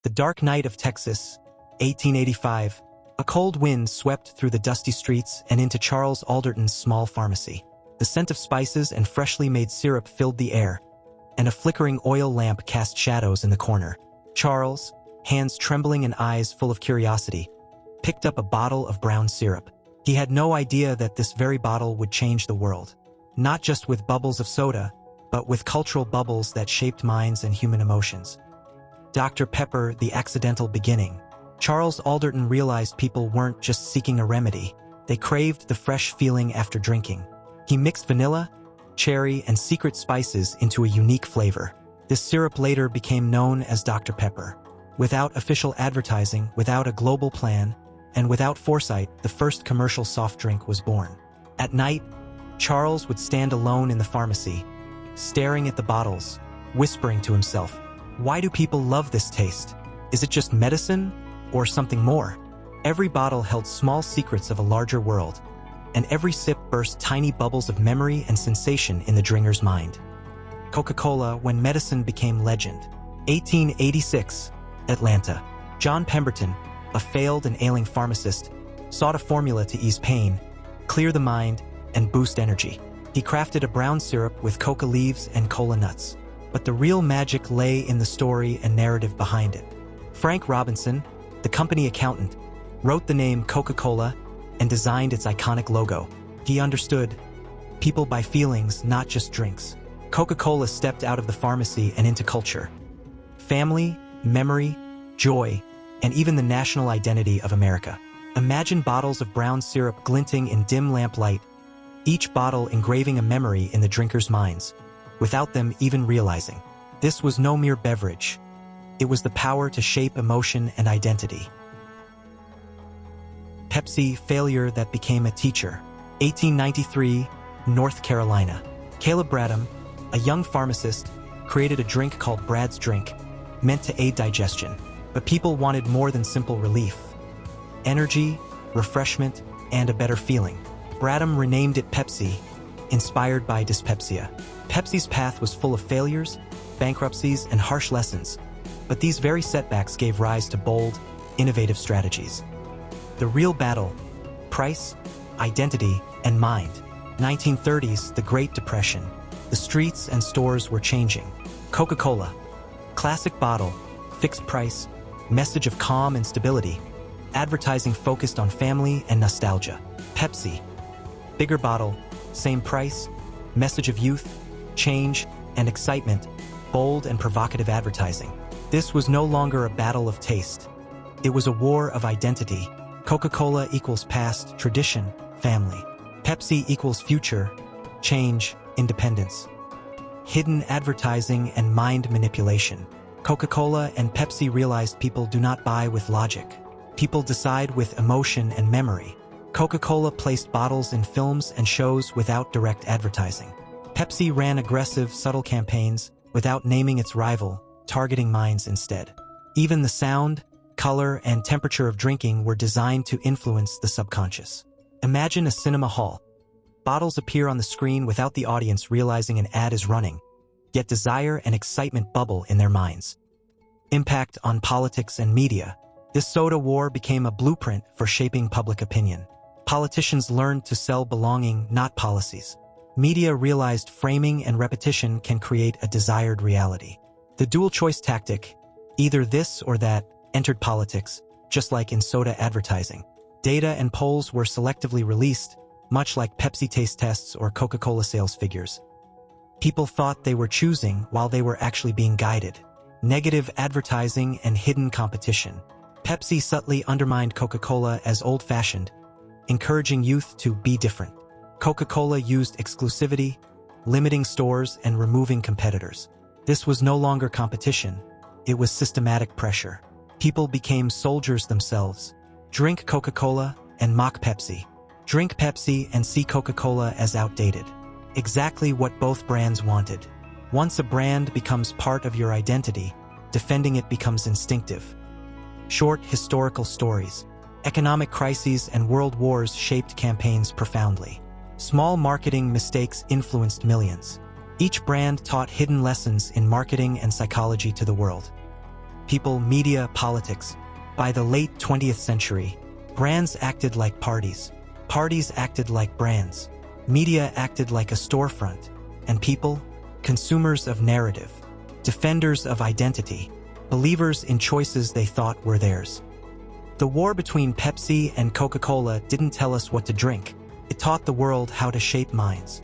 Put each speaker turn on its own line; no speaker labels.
The dark night of Texas, 1885. A cold wind swept through the dusty streets and into Charles Alderton's small pharmacy. The scent of spices and freshly made syrup filled the air, and a flickering oil lamp cast shadows in the corner. Charles, hands trembling and eyes full of curiosity, picked up a bottle of brown syrup. He had no idea that this very bottle would change the world. Not just with bubbles of soda, but with cultural bubbles that shaped minds and human emotions. Dr. Pepper, the accidental beginning. Charles Alderton realized people weren't just seeking a remedy, they craved the fresh feeling after drinking. He mixed vanilla, cherry, and secret spices into a unique flavor. This syrup later became known as Dr. Pepper. Without official advertising, without a global plan, and without foresight, the first commercial soft drink was born. At night, Charles would stand alone in the pharmacy, staring at the bottles, whispering to himself, "Why do people love this taste? Is it just medicine, or something more?" Every bottle held small secrets of a larger world, and every sip burst tiny bubbles of memory and sensation in the drinker's mind. Coca-Cola, when medicine became legend. 1886, Atlanta. John Pemberton, a failed and ailing pharmacist, sought a formula to ease pain, clear the mind, and boost energy. He crafted a brown syrup with coca leaves and cola nuts. But the real magic lay in the story and narrative behind it. Frank Robinson, the company accountant, wrote the name Coca-Cola and designed its iconic logo. He understood, people buy feelings, not just drinks. Coca-Cola stepped out of the pharmacy and into culture. Family, memory, joy, and even the national identity of America. Imagine bottles of brown syrup glinting in dim lamplight, each bottle engraving a memory in the drinkers' minds, without them even realizing. This was no mere beverage. It was the power to shape emotion and identity. Pepsi, failure that became a teacher. 1893, North Carolina. Caleb Bradham, a young pharmacist, created a drink called Brad's Drink, meant to aid digestion. But people wanted more than simple relief. Energy, refreshment, and a better feeling. Bradham renamed it Pepsi, inspired by dyspepsia. Pepsi's path was full of failures, bankruptcies, and harsh lessons, but these very setbacks gave rise to bold, innovative strategies. The real battle: price, identity, and mind. 1930s, the Great Depression. The streets and stores were changing. Coca-Cola, classic bottle, fixed price, message of calm and stability. Advertising focused on family and nostalgia. Pepsi, bigger bottle, same price, message of youth, change, and excitement, bold and provocative advertising. This was no longer a battle of taste. It was a war of identity. Coca-Cola equals past, tradition, family. Pepsi equals future, change, independence. Hidden advertising and mind manipulation. Coca-Cola and Pepsi realized people do not buy with logic. People decide with emotion and memory. Coca-Cola placed bottles in films and shows without direct advertising. Pepsi ran aggressive, subtle campaigns without naming its rival, targeting minds instead. Even the sound, color, and temperature of drinking were designed to influence the subconscious. Imagine a cinema hall. Bottles appear on the screen without the audience realizing an ad is running, yet desire and excitement bubble in their minds. Impact on politics and media. This soda war became a blueprint for shaping public opinion. Politicians learned to sell belonging, not policies. Media realized framing and repetition can create a desired reality. The dual-choice tactic, either this or that, entered politics, just like in soda advertising. Data and polls were selectively released, much like Pepsi taste tests or Coca-Cola sales figures. People thought they were choosing while they were actually being guided. Negative advertising and hidden competition. Pepsi subtly undermined Coca-Cola as old-fashioned, encouraging youth to be different. Coca-Cola used exclusivity, limiting stores and removing competitors. This was no longer competition, it was systematic pressure. People became soldiers themselves. Drink Coca-Cola and mock Pepsi. Drink Pepsi and see Coca-Cola as outdated. Exactly what both brands wanted. Once a brand becomes part of your identity, defending it becomes instinctive. Short historical stories. Economic crises and world wars shaped campaigns profoundly. Small marketing mistakes influenced millions. Each brand taught hidden lessons in marketing and psychology to the world. People, media, politics. By the late 20th century, brands acted like parties. Parties acted like brands. Media acted like a storefront. And people, consumers of narrative, defenders of identity, believers in choices they thought were theirs. The war between Pepsi and Coca-Cola didn't tell us what to drink. It taught the world how to shape minds.